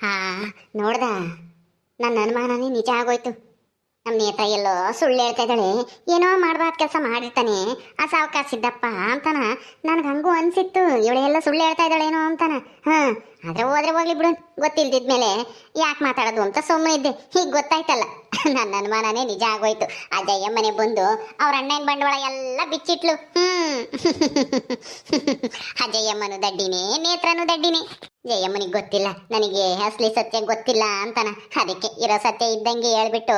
ಹಾ, ನೋಡ್ದ ನನ್ನ ಅನುಮಾನನೇ ನಿಜ ಆಗೋಯ್ತು. ನಮ್ಮ ನೇತ್ರ ಎಲ್ಲೋ ಸುಳ್ಳು ಹೇಳ್ತಾ ಇದ್ದಾಳೆ, ಏನೋ ಮಾಡ್ಬಾರ್ದು ಕೆಲಸ ಮಾಡಿರ್ತಾನೆ ಆ ಸಾವುಕಾರ ಸಿದ್ದಪ್ಪ ಅಂತಾನ. ನನಗೆ ಹಂಗೂ ಅನ್ಸಿತ್ತು ಇವಳೆಲ್ಲ ಸುಳ್ಳು ಹೇಳ್ತಾ ಇದ್ದಾಳೇನೋ ಅಂತಾನ. ಆದ್ರೆ ಹೋದ್ರೆ ಹೋಗ್ಲಿ ಬಿಡು, ಗೊತ್ತಿಲ್ದಿದ್ಮೇಲೆ ಯಾಕೆ ಮಾತಾಡೋದು ಅಂತ ಸುಮ್ಮನೆ ಇದ್ದೆ. ಹೀಗೆ ಗೊತ್ತಾಯ್ತಲ್ಲ, ನನ್ನ ಅನುಮಾನನೇ ನಿಜ ಆಗೋಯ್ತು. ಆ ಜಯಮ್ಮನೆ ಬಂದು ಅವ್ರ ಅಣ್ಣನ ಬಂಡವಾಳ ಎಲ್ಲ ಬಿಚ್ಚಿಟ್ಲು. ಆ ಜಯಮ್ಮನು ದಡ್ಡಿನೇ, ನೇತ್ರನು ದಡ್ಡಿನೇ. ಜಯಮ್ಮನಿಗೆ ಗೊತ್ತಿಲ್ಲ ನನಗೆ ಅಸಲಿ ಸತ್ಯ ಗೊತ್ತಿಲ್ಲ ಅಂತಾನ. ಅದಕ್ಕೆ ಇರೋ ಸತ್ಯ ಇದ್ದಂಗೆ ಹೇಳ್ಬಿಟ್ಟು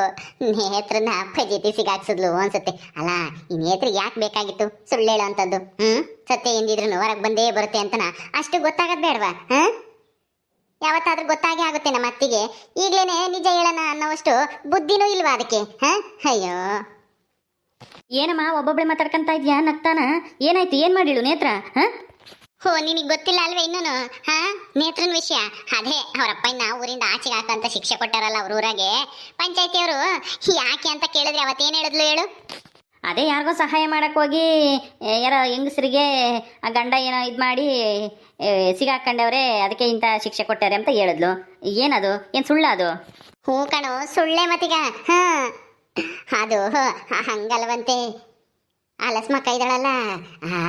ನೇತ್ರನ ಫಜೀತಿ ಸಿಗಾಕ್ಸಿದ್ಲು ಅನ್ಸುತ್ತೆ. ಅಲ್ಲ, ಈ ನೇತ್ರ ಯಾಕೆ ಬೇಕಾಗಿತ್ತು ಸುಳ್ಳು ಹೇಳೋ ಅಂತದ್ದು? ಸತ್ಯ ಎಂದಿದ್ರು ಹೊರಗೆ ಬಂದೇ ಬರುತ್ತೆ ಅಂತನ. ಅಷ್ಟು ಗೊತ್ತಾಗದ್ ಬೇಡವಾ? ಯಾವತ್ತಾದ್ರೂ ಗೊತ್ತಾಗೇ ಆಗುತ್ತೆ ನಮ್ಮ ಅತ್ತಿಗೆ. ಈಗ್ಲೇನೆ ನಿಜ ಹೇಳೋಣ ಅನ್ನೋವಷ್ಟು ಬುದ್ಧಿನೂ ಇಲ್ವಾ ಅದಕ್ಕೆ? ಅಯ್ಯೋ, ಏನಮ್ಮ ಒಬ್ಬೊಬ್ಬಳೆ ಮಾತಾಡ್ಕೊಂತ ಇದ್ಯಾ ನಗ್ತಾನ? ಏನಾಯ್ತು? ಏನ್ ಮಾಡಿಳು ನೇತ್ರ? ಹೋ, ನಿನಗೆ ಗೊತ್ತಿಲ್ಲ ಅಲ್ವೇ ಇನ್ನೂನು? ನೇತ್ರನ ವಿಷಯ ಅದೇ ಅವರಪ್ಪನ ಊರಿಂದ ಆಚೆಗೆ ಹಾಕಂತ ಶಿಕ್ಷೆ ಕೊಟ್ಟಾರಲ್ಲ ಅವ್ರ ಊರಾಗೆ. ಪಂಚಾಯತಿಯವರು ಯಾಕೆ ಅಂತ ಕೇಳಿದ್ರೆ ಅವತ್ತೇನು ಹೇಳಿದ್ಲು ಹೇಳು? ಅದೇ ಯಾರಿಗೋ ಸಹಾಯ ಮಾಡಕ್ ಹೋಗಿ ಯಾರೋ ಹೆಂಗಸರಿಗೆ ಆ ಗಂಡ ಏನೋ ಇದು ಮಾಡಿ ಸಿಗಾಕೊಂಡವ್ರೆ, ಅದಕ್ಕೆ ಇಂಥ ಶಿಕ್ಷೆ ಕೊಟ್ಟಾರೆ ಅಂತ ಹೇಳಿದ್ಲು. ಏನದು? ಏನು ಸುಳ್ಳ ಅದು? ಹ್ಞೂ ಕಣೋ, ಸುಳ್ಳೆ ಮತ್ತೀಗ. ಅದು ಹಂಗಲ್ವಂತೆ. ಆ ಲಸ್ಮಕ್ಕ ಇದ್ದಾಳಲ್ಲ,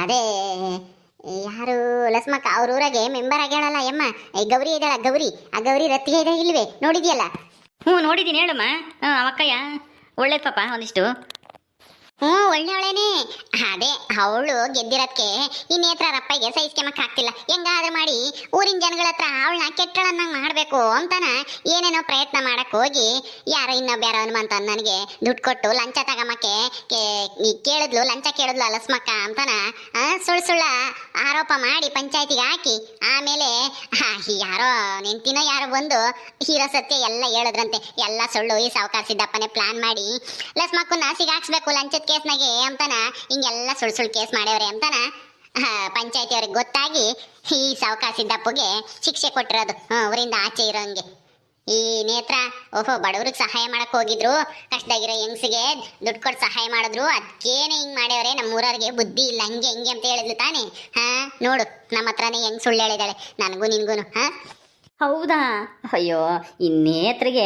ಅದೇ ಯಾರು ಲಸ್ಮಕ್ಕ ಅವ್ರ ಊರಾಗೆ ಮೆಂಬರ್ ಆಗ್ಯಾಳಲ್ಲ ಯಮ್ಮ, ಗೌರಿ ಇದ್ದಾಳ, ಗೌರಿ. ಆ ಗೌರಿ ರತ್ತಿಗೆ ಇದೆ ಇಲ್ವೇ, ನೋಡಿದ್ಯಲ್ಲ? ಹ್ಞೂ ನೋಡಿದ್ದೀನಿ, ಹೇಳಮ್ಮ. ಅವಕ್ಕಯ್ಯ ಒಳ್ಳೇದು ಪಾಪ ಒಂದಿಷ್ಟು. ಒಳ್ಳೆಯವಳೇನೆ. ಅದೇ ಅವಳು ಗೆದ್ದಿರೋದಕ್ಕೆ ಈ ನೇತ್ರರಪ್ಪಗೆ ಸಹಿಸ್ಕೆಮಕ್ ಆಗ್ತಿಲ್ಲ. ಹೆಂಗಾದ್ರೂ ಮಾಡಿ ಊರಿನ ಜನಗಳ ಹತ್ರ ಅವಳನ್ನ ಕೆಟ್ಟಳನ್ನಾಗ ಮಾಡಬೇಕು ಅಂತಾನ ಏನೇನೋ ಪ್ರಯತ್ನ ಮಾಡಕ್ ಹೋಗಿ ಯಾರೋ ಇನ್ನೊಬ್ಬ ಯಾರೋ ಹನುಮಂತ ನನಗೆ ದುಡ್ಡು ಕೊಟ್ಟು ಲಂಚ ತಗಮಕ್ಕೆ ಕೇಳಿದ್ಲು, ಲಂಚ ಕೇಳಿದ್ಲು ಲಸ್ಮಕ್ಕ ಅಂತಾನ. ಸುಳ್ಳ ಆರೋಪ ಮಾಡಿ ಪಂಚಾಯತಿಗೆ ಹಾಕಿ ಆಮೇಲೆ ಯಾರೋ ನೆಂಟಿನೋ ಯಾರೋ ಬಂದು ಹೀರೋ ಸತ್ಯ ಎಲ್ಲ ಹೇಳಿದ್ರಂತೆ. ಎಲ್ಲ ಸುಳ್ಳು. ಈ ಸಾವುಕಾರ ಸಿದ್ದಪ್ಪನೇ ಪ್ಲಾನ್ ಮಾಡಿ ಲಸ್ಮಕ್ಕನ್ನ ಸಿಗಾಕ್ಸ್ಬೇಕು ಲಂಚದ ಕೇಸ್ನಾಗೆ ಅಂತಾನ. ಹಿಂಗೆಲ್ಲ ಸುಳ್ಳು ಕೇಸ್ ಮಾಡ್ಯವ್ರೆ ಅಂತಾನ ಪಂಚಾಯತಿ ಅವ್ರಿಗೆ ಗೊತ್ತಾಗಿ ಈ ಸಾವುಕಾರ ಸಿದ್ದಪ್ಪಗೆ ಶಿಕ್ಷೆ ಕೊಟ್ಟಿರೋದು, ಊರಿಂದ ಆಚೆ ಇರೋಂಗೆ. ಈ ನೇತ್ರ ಬಡವ್ರಿಗೆ ಸಹಾಯ ಮಾಡಕ್ ಹೋಗಿದ್ರು, ಕಷ್ಟದಾಗಿರೋ ಹೆಂಗ್ಸಿಗೆ ದುಡ್ಡು ಕೊಟ್ಟು ಸಹಾಯ ಮಾಡಿದ್ರು, ಅದಕ್ಕೇನೆ ಹಿಂಗ್ ಮಾಡ್ಯವ್ರೆ, ನಮ್ಮ ಊರವ್ರಿಗೆ ಬುದ್ಧಿ ಇಲ್ಲ ಹಂಗೆ ಹಿಂಗೆ ಅಂತ ಹೇಳಿದ್ಲು ತಾನೆ. ನೋಡು ನಮ್ಮ ಹತ್ರನೇ ಹೆಂಗ್ ಸುಳ್ಳು ಹೇಳಿದಾಳೆ ನನಗೂ ನಿನ್ಗೂನು. ಹೌದಾ? ಅಯ್ಯೋ, ಈ ನೇತ್ರಿಗೆ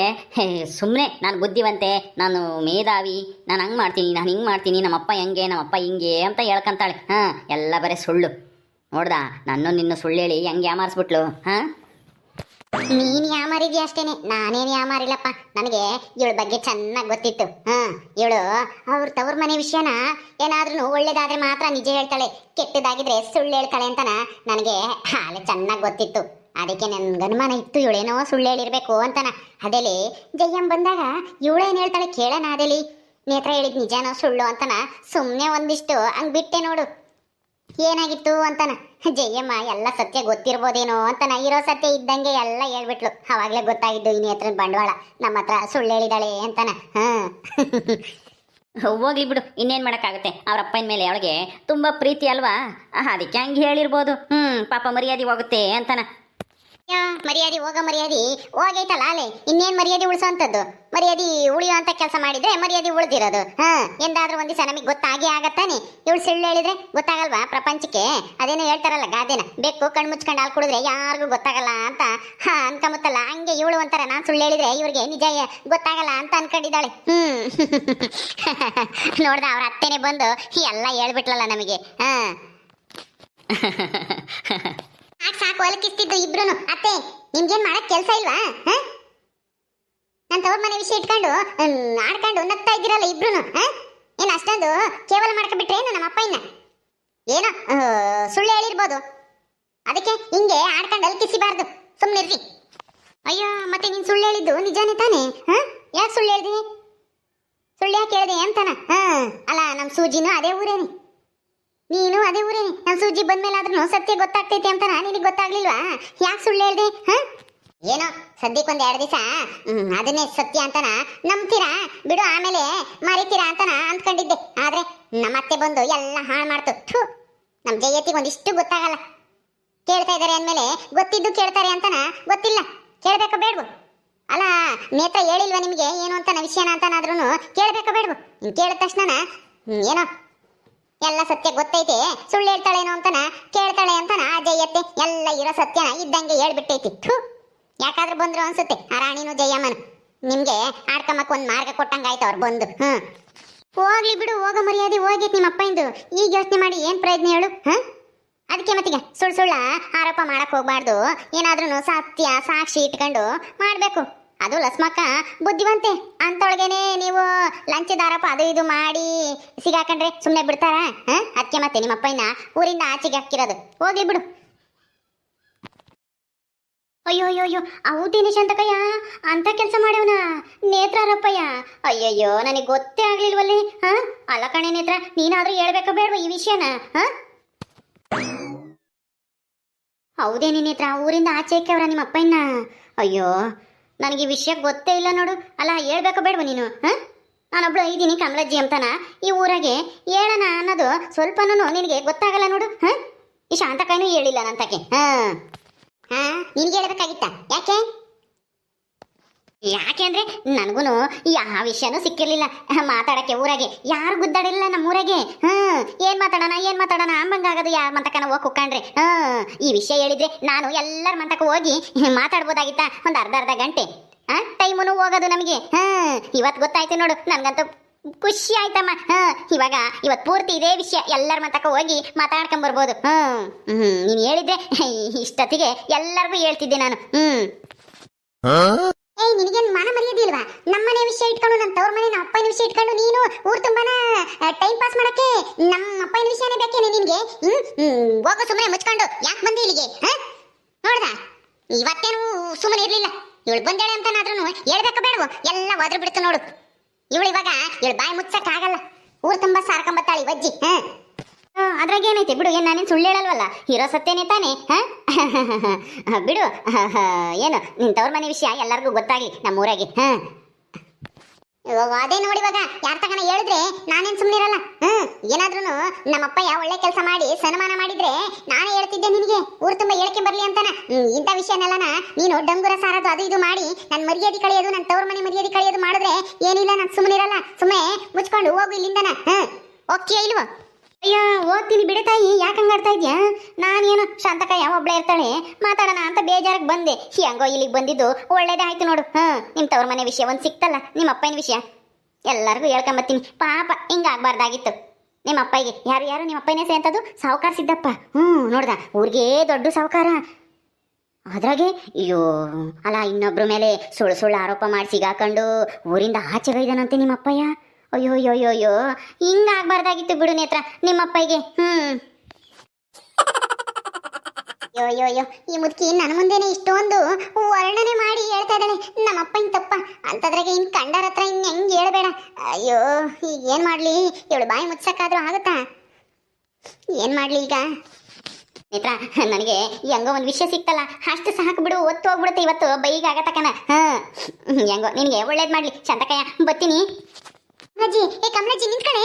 ಸುಮ್ಮನೆ ನಾನು ಬುದ್ಧಿವಂತೆ, ನಾನು ಮೇಧಾವಿ, ನಾನು ಹಂಗೆ ಮಾಡ್ತೀನಿ, ನಾನು ಹಿಂಗೆ ಮಾಡ್ತೀನಿ, ನಮ್ಮಪ್ಪ ಹೆಂಗೆ ನಮ್ಮಪ್ಪ ಹಿಂಗೆ ಅಂತ ಹೇಳ್ಕೊಂತಾಳೆ. ಎಲ್ಲ ಬರೀ ಸುಳ್ಳು. ನೋಡ್ದಾ, ನಾನು ನಿನ್ನ ಸುಳ್ಳು ಹೇಳಿ ಹೆಂಗೆ ಯಾಮಾರಿಸ್ಬಿಟ್ಲು. ನೀನ್ ಯಾಮಾರಿದ್ಯಾ ಅಷ್ಟೇನೆ, ನಾನೇನು ಯಾಮಾರಿಲ್ಲಪ್ಪ. ನನಗೆ ಇವಳ ಬಗ್ಗೆ ಚೆನ್ನಾಗಿ ಗೊತ್ತಿತ್ತು. ಇವಳು ಅವ್ರ ತವ್ರ ಮನೆ ವಿಷಯನ ಏನಾದ್ರೂ ಒಳ್ಳೇದಾದ್ರೆ ಮಾತ್ರ ನಿಜ ಹೇಳ್ತಾಳೆ, ಕೆಟ್ಟದಾಗಿದ್ರೆ ಸುಳ್ಳು ಹೇಳ್ತಾಳೆ ಅಂತನ ನನಗೆ ಹಾಲೆ ಚೆನ್ನಾಗಿ ಗೊತ್ತಿತ್ತು. ಅದಕ್ಕೆ ನನ್ಗೆ ಅನುಮಾನ ಇತ್ತು ಇವಳೇನೋ ಸುಳ್ಳು ಹೇಳಿರ್ಬೇಕು ಅಂತಾನ. ಅದೇಲಿ ಜಯ್ಯಂ ಬಂದಾಗ ಇವಳೇನು ಹೇಳ್ತಾಳೆ ಕೇಳೋಣ. ಅದೇಲಿ ನೇತ್ರ ಹೇಳಿದ್ ನಿಜನೋ ಸುಳ್ಳು ಅಂತನ ಸುಮ್ಮನೆ ಒಂದಿಷ್ಟು ಹಂಗ್ ಬಿಟ್ಟೆ ನೋಡು. ಏನಾಗಿತ್ತು ಅಂತಾನ ಜಯ್ಯಮ್ಮ ಎಲ್ಲ ಸತ್ಯ ಗೊತ್ತಿರ್ಬೋದೇನೋ ಅಂತಾನ. ಇರೋ ಸತ್ಯ ಇದ್ದಂಗೆ ಎಲ್ಲ ಹೇಳ್ಬಿಟ್ಲು. ಅವಾಗ್ಲೇ ಗೊತ್ತಾಗಿದ್ದು ಈ ನೇತ್ರನ ಬಂಡವಾಳ ನಮ್ಮ ಹತ್ರ ಸುಳ್ಳು ಹೇಳಿದಾಳೆ ಅಂತಾನ. ಹೋಗ್ಲಿ ಬಿಡು, ಇನ್ನೇನು ಮಾಡೋಕ್ಕಾಗುತ್ತೆ. ಅವ್ರ ಅಪ್ಪನ ಮೇಲೆ ಅವಳಿಗೆ ತುಂಬ ಪ್ರೀತಿ ಅಲ್ವಾ, ಅದಕ್ಕೆ ಹಂಗೆ ಹೇಳಿರ್ಬೋದು. ಪಾಪ ಮರ್ಯಾದೆ ಹೋಗುತ್ತೆ ಅಂತಾನ. ಮರ್ಯಾದೆ ಹೋಗೈತಲ್ಲ ಅಲೆ, ಇನ್ನೇನ್ ಮರ್ಯಾದೆ ಉಳಿಸೋಂಥದ್ದು? ಮರ್ಯಾದೆ ಉಳಿಯೋ ಅಂತ ಕೆಲಸ ಮಾಡಿದ್ರೆ ಮರ್ಯಾದೆ ಉಳಿದಿರೋದು. ಎಂದಾದ್ರೂ ಒಂದಿವಸ ನಮಗೆ ಗೊತ್ತಾಗೇ ಆಗತ್ತಾನೆ. ಇವಳು ಸುಳ್ಳು ಹೇಳಿದ್ರೆ ಗೊತ್ತಾಗಲ್ವಾ ಪ್ರಪಂಚಕ್ಕೆ? ಅದೇನೋ ಹೇಳ್ತಾರಲ್ಲ ಗಾದೆನ, ಬೆಕ್ಕು ಕಣ್ಣು ಮುಚ್ಕೊಂಡು ಹಾಲು ಕುಡಿದ್ರೆ ಯಾರಿಗೂ ಗೊತ್ತಾಗಲ್ಲ ಅಂತ ಅನ್ಕೊಂಬತ್ತಲ್ಲ, ಹಂಗೆ ಇವಳು ಒಂಥರ ನಾನು ಸುಳ್ಳು ಹೇಳಿದ್ರೆ ಇವ್ರಿಗೆ ನಿಜ ಗೊತ್ತಾಗಲ್ಲ ಅಂತ ಅನ್ಕೊಂಡಿದ್ದಾಳೆ. ನೋಡ್ದ ಅವ್ರ ಅತ್ತೆನೆ ಬಂದು ಎಲ್ಲ ಹೇಳ್ಬಿಟ್ಲಲ್ಲ ನಮಗೆ. ಸಾಕು ಅಲಕಿಸ್ತಿದ್ದು ಇಬ್ರು. ಅತ್ತೆ, ನಿಮ್ಗೇನ್ ಮಾಡಕ್ ಕೆಲ್ಸ ಇಲ್ವಾ? ನನ್ ತವ್ರ ಮನೆ ವಿಷಯ ಇಟ್ಕೊಂಡು ಆಡ್ಕೊಂಡು ನಗ್ತಾ ಇದ್ದೀರಲ್ಲ ಇಬ್ರು. ಏನ್ ಅಷ್ಟೊಂದು ಕೇವಲ ಮಾಡ್ಕೊಂಡ್ಬಿಟ್ರೆ ನಮ್ಮ ಅಪ್ಪ ಇನ್ನ ಏನೋ ಸುಳ್ಳು ಹೇಳಿರ್ಬೋದು, ಅದಕ್ಕೆ ಹಿಂಗೆ ಆಡ್ಕೊಂಡು ಅಲಕಿಸಿಬಾರ್ದು, ಸುಮ್ಮನಿರ್ರಿ. ಅಯ್ಯೋ, ಮತ್ತೆ ನೀನ್ ಸುಳ್ಳು ಹೇಳಿದ್ದು ನಿಜಾನೇ ತಾನೆ? ಯಾಕೆ ಸುಳ್ಳು ಹೇಳ್ದಿ? ಸುಳ್ಳು ಯಾಕೆ ಹೇಳಿದೆ ಅಂತಾನ? ಅಲ್ಲ, ನಮ್ ಸೂಜಿನೂ ಅದೇ ಊರೇನೆ, ನೀನು ಅದೇ ಊರೇನೆ. ನಮ್ ಸೂಜಿ ಬಂದ್ಮೇಲಾದ್ರೂ ಸತ್ಯ ಗೊತ್ತಾಗ್ತೈತಿ ಅಂತ ನಿನಗೆ ಗೊತ್ತಾಗ್ಲಿಲ್ವಾ? ಯಾಕೆ ಸುಳ್ಳು ಹೇಳ್ದೆ? ಏನೋ ಸದ್ಯಕ್ಕೊಂದ್ 2 ದಿವಸ ಅದನ್ನೇ ಸತ್ಯ ಅಂತನ ನಂಬ್ತೀರಾ ಬಿಡು, ಆಮೇಲೆ ಮರಿತೀರಾ ಅಂತನ ಅಂದ್ಕೊಂಡಿದ್ದೆ. ಆದ್ರೆ ನಮ್ಮತ್ತೆ ಬಂದು ಎಲ್ಲ ಹಾಳು ಮಾಡ್ತು. ನಮ್ ಜಯತಿಗೆ ಒಂದಿಷ್ಟು ಗೊತ್ತಾಗಲ್ಲ. ಕೇಳ್ತಾ ಇದಾರೆ ಅಂದ್ಮೇಲೆ ಗೊತ್ತಿದ್ದು ಕೇಳ್ತಾರೆ ಅಂತನ ಗೊತ್ತಿಲ್ಲ. ಕೇಳ್ಬೇಕ ಬೇಡ್ವು? ಅಲ್ಲ, ನೇತ್ರ ಹೇಳಿಲ್ವಾ ನಿಮ್ಗೆ ಏನು ಅಂತ ವಿಷಯನ ಅಂತನಾದ್ರೂ ಕೇಳ್ಬೇಕ ಬೇಡ್ವು? ಕೇಳಿದ ತಕ್ಷಣ ಏನೋ ಎಲ್ಲ ಸತ್ಯ ಗೊತ್ತೈತೆ, ಸುಳ್ಳು ಹೇಳ್ತಾಳೇನೋ ಅಂತನ ಕೇಳ್ತಾಳೆ ಅಂತನ ಆ ಜಯತ್ತೆ ಎಲ್ಲ ಇರೋ ಸತ್ಯನ ಇದ್ದಂಗೆ ಹೇಳ್ಬಿಟ್ಟೈತಿ. ಯಾಕಾದ್ರೂ ಬಂದ್ರು ಅನ್ಸುತ್ತೆ ಆ ರಾಣಿನೂ ಜಯಮ್ಮನು ನಿಮ್ಗೆ ಆಡ್ಕಮ್ಮಕ್ ಒಂದ್ ಮಾರ್ಗ ಕೊಟ್ಟಂಗಾಯ್ತು ಅವ್ರು ಬಂದು. ಹೋಗ್ಲಿ ಬಿಡು, ಹೋಗೋ ಮರ್ಯಾದೆ ಹೋಗೈತಿ ನಿಮ್ಮ ಅಪ್ಪಂದು. ಈಗ ಯೋಚನೆ ಮಾಡಿ ಏನ್ ಪ್ರಯತ್ನ ಹೇಳು. ಅದಕ್ಕೆ ಮತ್ತೀಗ ಸುಳ್ಳ ಆರೋಪ ಮಾಡಕ್ ಹೋಗ್ಬಾರ್ದು. ಏನಾದ್ರೂ ಸತ್ಯ ಸಾಕ್ಷಿ ಇಟ್ಕೊಂಡು ಮಾಡ್ಬೇಕು. ಅದು ಲಸ್ಮಕ್ಕ ಬುದ್ಧಿವಂತೆ ಅಂತೊಳಗೇನೆ ನೀವು ಲಂಚದ ಆರೋಪ ಅದು ಇದು ಮಾಡಿ ಸಿಗಾಕೊಂಡ್ರೆ ಸುಮ್ಮನೆ ಬಿಡ್ತಾರ? ಅದಕ್ಕೆ ಮತ್ತೆ ನಿಮ್ಮ ಅಪ್ಪಯ್ಯನ ಊರಿಂದ ಆಚೆಗೆ ಹಾಕಿರೋದು. ಹೋಗ್ಲಿ ಬಿಡು. ಅಯ್ಯೋ ಅಯ್ಯೋ ಅಯ್ಯೋ, ಹೌದೇನೆ ಶಾಂತಕಯ್ಯ, ಅಂತ ಕೆಲಸ ಮಾಡ್ಯವನ ನೇತ್ರಾರಪ್ಪಯ್ಯ. ಅಯ್ಯಯ್ಯೋ, ನನಗೆ ಗೊತ್ತೇ ಆಗ್ಲಿಲ್ವಲ್ಲಿ. ಅಲ್ಲ ಕಣೆ ನೇತ್ರ, ನೀನಾದ್ರೂ ಹೇಳ್ಬೇಕ ಬೇಡವಾ ಈ ವಿಷಯನ? ಹೌದೇನೆ ನೇತ್ರ, ಊರಿಂದ ಆಚೆ ಅವ್ರ ನಿಮ್ಮ ಅಪ್ಪಯ್ಯನ? ಅಯ್ಯೋ, ನನಗೆ ಈ ವಿಷಯ ಗೊತ್ತೇ ಇಲ್ಲ ನೋಡು. ಅಲ್ಲ ಹೇಳ್ಬೇಕ ಬೇಡವಾ ನೀನು? ನಾನೊಬ್ಳು ಇದ್ದೀನಿ ಕಮಲಜ್ಜಿ ಅಂತಾನ ಈ ಊರಾಗೆ. ಹೇಳೋಣ ಅನ್ನೋದು ಸ್ವಲ್ಪನೂ ನಿನಗೆ ಗೊತ್ತಾಗಲ್ಲ ನೋಡು. ಈ ಶಾಂತಕಯ್ಯನೂ ಹೇಳಿಲ್ಲ ನಂತಕ್ಕೆ. ನಿನ್ಗೆ ಹೇಳ್ಬೇಕಾಗಿತ್ತ? ಯಾಕೆ ಅಂದ್ರೆ ನನಗೂ ಯಾವ ವಿಷಯನೂ ಸಿಕ್ಕಿರ್ಲಿಲ್ಲ ಮಾತಾಡಕ್ಕೆ. ಊರಾಗೆ ಯಾರು ಗುದ್ದಾಡಿಲ್ಲ ನಮ್ಮ ಊರಾಗೆ. ಏನ್ ಮಾತಾಡೋಣ ಅಂಬಂಗಾಗದು. ಯಾರ ಮಂತಕನ ಹೋಗಿ ಕುಕ್ಕಂಡ್ರೆ ಈ ವಿಷಯ ಹೇಳಿದ್ರೆ ನಾನು ಎಲ್ಲರ ಮಂತಕ ಹೋಗಿ ಮಾತಾಡ್ಬೋದಾಗಿತ್ತ ಒಂದು ಅರ್ಧ ಗಂಟೆ. ಟೈಮುನು ಹೋಗೋದು ನಮಗೆ. ಇವತ್ತು ಗೊತ್ತಾಯ್ತು ನೋಡು, ನನ್ಗಂತೂ ಖುಷಿ ಆಯ್ತಮ್ಮ. ಇವತ್ತು ಪೂರ್ತಿ ಇದೇ ವಿಷಯ ಎಲ್ಲರ ಮಂತಕ ಹೋಗಿ ಮಾತಾಡ್ಕೊಂಬರ್ಬೋದು. ನೀನು ಹೇಳಿದ್ರೆ ಇಷ್ಟೊತ್ತಿಗೆ ಎಲ್ಲರಿಗೂ ಹೇಳ್ತಿದ್ದೆ ನಾನು. ನಿನಗೇನು ಮಾನ ಮರ್ಯಾದೆ ಇಲ್ವಾ? ನಮ್ಮನೆ ವಿಷಯ ಇಟ್ಕೊಂಡು, ನಮ್ಮ ತವ್ರ ಮನೆ, ನಮ್ಮ ಅಪ್ಪನ ವಿಷಯ ಇಟ್ಕೊಂಡು ನೀನು ಊರ್ ತುಂಬಾನ ಟೈಮ್ ಪಾಸ್ ಮಾಡಕ್ಕೆ ನಮ್ಮ ಅಪ್ಪನ ವಿಷಯನೇ ಬೇಕೇನೆ ನಿನ್ಗೆ? ಹೋಗೋ ಸುಮ್ಮನೆ ಮುಚ್ಕೊಂಡು ಯಾಕೆ ಬಂದಿ ಇಲ್ಲಿಗೆ? ನೋಡ್ದ, ಇವತ್ತೇನು ಸುಮ್ಮನೆ ಇರ್ಲಿಲ್ಲ. ಇವಳು ಬಂದೇಳೆ ಅಂತನಾದ್ರೂ ಹೇಳ್ಬೇಕ ಬೇಡವೋ? ಎಲ್ಲ ಒದ್ರ ಬಿಡ್ತು ನೋಡು. ಇವಳು ಇವಾಗ ಇವಳು ಬಾಯಿ ಮುಚ್ಚಕ್ ಆಗಲ್ಲ. ಊರ್ ತುಂಬಾ ಸಾರ್ಕೊಂಬತ್ತಾಳಿ ವಜ್ಜಿ. ಅದ್ರಾಗ ಏನೈತೆ ಬಿಡು, ಏನ್ ನಾನೇನು ಸುಳ್ಳು ಹೇಳಲ್ವಲ್ಲ, ಇರೋ ಸತ್ಯನೇ ತಾನೆ. ಬಿಡು. ಏನು ನಿನ್ ತವ್ರ ಮನೆ ವಿಷಯ ಎಲ್ಲರಿಗೂ ಗೊತ್ತಾಗ್ಲಿ ನಮ್ಮ ಊರಾಗೆ. ಅದೇ ನೋಡಿ, ಇವಾಗ ಯಾರ ತಗನ ಹೇಳಿದ್ರೆ ನಾನೇನ್ ಸುಮ್ಮನೆ ಇರಲ್ಲ. ಏನಾದ್ರೂ ನಮ್ಮಪ್ಪ ಒಳ್ಳೆ ಕೆಲಸ ಮಾಡಿ ಸನ್ಮಾನ ಮಾಡಿದ್ರೆ ನಾನೇ ಹೇಳ್ತಿದ್ದೆ ನಿನಗೆ, ಊರು ತುಂಬಾ ಹೇಳಿಕೆ ಬರ್ಲಿ ಅಂತಾನ. ಇಂಥ ವಿಷಯನೆಲ್ಲನ ನೀನು ಡಂಗುರ ಸಾರದು ಅದು ಇದು ಮಾಡಿ ನನ್ನ ಮರ್ಯಾದೆ ಕಳೆಯೋದು, ನನ್ನ ತವ್ರ ಮನೆ ಮರ್ಯಾದೆ ಕಳೆಯೋದು ಮಾಡಿದ್ರೆ ಏನಿಲ್ಲ, ನಾನು ಸುಮ್ಮನೆ ಇರಲ್ಲ. ಸುಮ್ಮನೆ ಮುಚ್ಕೊಂಡು ಹೋಗು ಇಲ್ಲಿಂದನ. ಓಕೆ ಇಲ್ವೋ? ಅಯ್ಯ, ಓದ್ತೀನಿ ಬಿಡು ತಾಯಿ, ಯಾಕೆ ಹಂಗಾಡ್ತಾ ಇದ್ಯಾ? ನಾನೇನು ಶಾಂತಕಯ್ಯ ಒಬ್ಳೆ ಇರ್ತಾಳೆ ಮಾತಾಡೋಣ ಅಂತ ಬೇಜಾರಕ್ಕೆ ಬಂದೆ. ಹೆಂಗೋ ಇಲ್ಲಿಗೆ ಬಂದಿದ್ದು ಒಳ್ಳೇದೇ ಆಯ್ತು ನೋಡು. ನಿಮ್ಮ ತವ್ರ ಮನೆ ವಿಷಯ ಒಂದು ಸಿಕ್ತಲ್ಲ, ನಿಮ್ಮ ಅಪ್ಪನ ವಿಷಯ ಎಲ್ಲರಿಗೂ ಹೇಳ್ಕೊಂಬತ್ತೀನಿ. ಪಾಪ ಹಿಂಗಾಗಬಾರ್ದಾಗಿತ್ತು ನಿಮ್ಮ ಅಪ್ಪಗೆ. ಯಾರು ನಿಮ್ಮ ಅಪ್ಪನೇ ಸೇಂತದ್ದು ಸಾವುಕಾರ ಸಿದ್ದಪ್ಪ. ನೋಡ್ದ, ಊರಿಗೆ ದೊಡ್ಡ ಸಾವುಕಾರ. ಅದ್ರಾಗೆ ಅಯ್ಯೋ ಅಲ್ಲ, ಇನ್ನೊಬ್ರ ಮೇಲೆ ಸುಳ್ಳು ಆರೋಪ ಮಾಡಿ ಸಿಗಾಕೊಂಡು ಊರಿಂದ ಆಚೆಗೆ ಇದ್ದಾನಂತೆ ನಿಮ್ಮ ಅಪ್ಪಯ್ಯ. ಅಯ್ಯೋ ಅಯ್ಯೋ ಅಯ್ಯೋ ಅಯ್ಯೋ, ಹಿಂಗಾಗ್ಬಾರ್ದಾಗಿತ್ತು ಬಿಡು ನೇತ್ರ ನಿಮ್ಮಪ್ಪಗೆ. ಅಯ್ಯೋ ಅಯ್ಯೋ ಅಯ್ಯೋ, ಈ ಮುದುಕಿ ನನ್ನ ಮುಂದೆನೆ ಇಷ್ಟೊಂದು ವರ್ಣನೆ ಮಾಡಿ ಹೇಳ್ತಾ ಇದ್ದಾಳೆ ನಮ್ಮಪ್ಪ ಹಿಂಗ್ ತಪ್ಪ ಅಂತದ್ರಾಗೆ ಇನ್ ಕಂಡರ ಹತ್ರ ಇನ್ ಹೆಂಗ್ ಹೇಳ್ಬೇಡ. ಅಯ್ಯೋ, ಈಗ ಏನ್ ಮಾಡ್ಲಿ? ಇವಳು ಬಾಯಿ ಮುಚ್ಚಕ್ಕಾದ್ರೂ ಆಗುತ್ತಾ? ಏನ್ ಮಾಡ್ಲಿ ಈಗ? ನೇತ್ರ, ನನಗೆ ಹೆಂಗೋ ಒಂದು ವಿಷಯ ಸಿಕ್ತಲ್ಲ, ಅಷ್ಟು ಸಾಕು ಬಿಡು, ಒತ್ತು ಹೋಗ್ಬಿಡುತ್ತೆ ಇವತ್ತು ಬೈಗೆ ಆಗತಕ್ಕನ. ಹೆಂಗೋ ನಿನಗೆ ಒಳ್ಳೇದು ಮಾಡ್ಲಿ ಶಾಂತಕಯ್ಯ. ಬತ್ತೀನಿ. ಕಮಲಜ್ಜಿ, ಕಮಲಜ್ಜಿ ನಿಂತ್ಕಣೆ.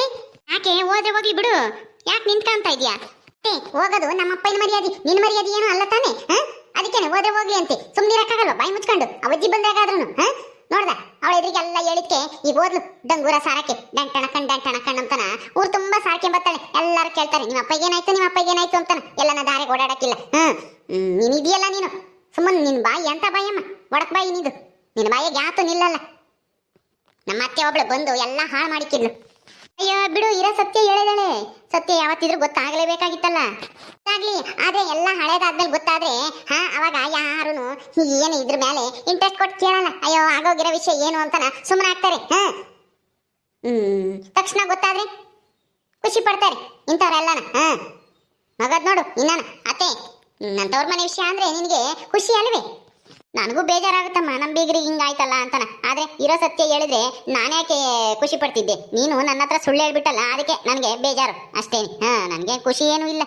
ಯಾಕೆ? ಹೋದ್ರೆ ಹೋಗ್ಲಿ ಬಿಡು, ಯಾಕೆ ನಿಂತ್ಕೊಂತ ಇದ್ಯಾ? ಹೋಗೋದು ನಮ್ಮ ಅಪ್ಪನ ಮರ್ಯಾದೆ, ನಿನ್ನ ಮರ್ಯಾದೆ ಏನು ಅಲ್ಲ ತಾನೆ? ಅದಕ್ಕೇನೆ ಹೋದ್ರೆ ಹೋಗ್ಲಿ ಅಂತೆ ಸುಮ್ಮನಿರಕ್ಕಾಗಲ್ವ ಬಾಯಿ ಮುಚ್ಕೊಂಡು? ಅವಜ್ಜಿ ಬಂದಾಗಾದ್ರೂ ನೋಡ್ದ, ಅವಳ ಎದುರಿಗೆಲ್ಲ ಹೇಳಿದ್ಕೆ ಈಗ ಹೋದ್ಲು ಡಂಗೂರ ಸಾರಕ್ಕೆ ಡಂಟಣಕಂಡ್ ಅಂತಾನ ಊರು ತುಂಬಾ ಸಾರ್ಕೆ ಬರ್ತಾಳೆ. ಎಲ್ಲರೂ ಕೇಳ್ತಾರೆ ನಿಮ್ಮ ಅಪ್ಪಗೇನಾಯ್ತು ಅಂತಾನ. ಎಲ್ಲನ ದಾರಿಗೆ ಓಡಾಡಕ್ಕಿಲ್ಲ. ನೀನ್ ಇದೆಯಲ್ಲ ನೀನು ಸುಮ್ಮನೆ, ನಿನ್ ಬಾಯಿ ಎಂತ ಬಾಯಮ್ಮ, ಒಡಕ್ ಬಾಯಿ ನಿಂದು. ನಿನ್ನ ಬಾಯಿಗೆ ಯಾತು ನಿಲ್ಲಲ್ಲ. ನಮ್ಮ ಅತ್ತೆ ಒಬ್ಳು ಬಂದು ಎಲ್ಲ ಹಾಳು ಮಾಡಿಕ್ಕಿದ್ಲು. ಅಯ್ಯೋ ಬಿಡು, ಇರೋ ಸತ್ಯ ಹೇಳಿದಾಳೆ. ಸತ್ಯ ಯಾವತ್ತಿದ್ರೂ ಗೊತ್ತಾಗಲೇಬೇಕಾಗಿತ್ತಲ್ಲ. ಗೊತ್ತಾಗ್ಲಿ, ಆದ್ರೆ ಎಲ್ಲ ಹಳೇದಾದ್ಮೇಲೆ ಗೊತ್ತಾದ್ರೆ ಅವಾಗ ಯಾರು ಏನು ಇದ್ರ ಮೇಲೆ ಇಂಟ್ರೆಸ್ಟ್ ಕೊಟ್ಟು ಕೇಳಲ್ಲ. ಅಯ್ಯೋ ಆಗೋಗಿರೋ ವಿಷಯ ಏನು ಅಂತಾನ ಸುಮ್ಮನೆ ಆಗ್ತಾರೆ. ತಕ್ಷಣ ಗೊತ್ತಾದ್ರೆ ಖುಷಿ ಪಡ್ತಾರೆ ಇಂಥವ್ರೆಲ್ಲನ. ಮಗದ್ ನೋಡು ಇನ್ನಾನ ಅತ್ತೆ, ನನ್ನ ತವ್ರ ಮನೆ ವಿಷಯ ಅಂದ್ರೆ ನಿನಗೆ ಖುಷಿ ಅಲ್ವೇ? ನನಗೂ ಬೇಜಾರಾಗುತ್ತಮ್ಮ, ನಮ್ಮ ಬೀಗರಿಗೆ ಹಿಂಗಾಯ್ತಲ್ಲ ಅಂತಾನ. ಆದ್ರೆ ಇರೋ ಸತ್ಯ ಹೇಳಿದ್ರೆ ನಾನ್ಯಾಕೆ ಖುಷಿ ಪಡ್ತಿದ್ದೆ? ನೀನು ನನ್ನ ಹತ್ರ ಸುಳ್ಳು ಹೇಳ್ಬಿಟ್ಟಲ್ಲ, ಅದಕ್ಕೆ ನನಗೆ ಬೇಜಾರು ಅಷ್ಟೇನೆ. ನನಗೆ ಖುಷಿ ಏನೂ ಇಲ್ಲ.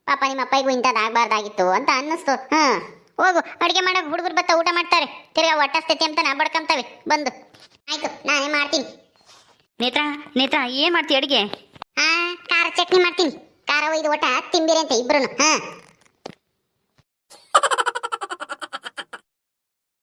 ಪಾಪ ನಿಮ್ಮ ಅಪ್ಪಗೂ ಇಂಥದ್ದು ಆಗ್ಬಾರ್ದಾಗಿತ್ತು ಅಂತ ಅನ್ನಿಸ್ತು. ಹೋಗು, ಅಡುಗೆ ಮಾಡೋ ಹುಡುಗರು ಬತ್ತ ಊಟ ಮಾಡ್ತಾರೆ, ತಿರ್ಗಾ ಹೊಟ್ಟಸ್ತೈತಿ ಅಂತ ನಾ ಬಡ್ಕೊಂತವೆ ಬಂದು. ಆಯ್ತು, ನಾನೇ ಮಾಡ್ತೀನಿ. ನೇತ್ರ ಏನ್ ಮಾಡ್ತೀವಿ ಅಡುಗೆ? ಖಾರ ಚಟ್ನಿ ಮಾಡ್ತೀನಿ. ಖಾರ ಒಯ್ದು ಊಟ ತಿಂಬಿರಿ ಅಂತ ಇಬ್ರು.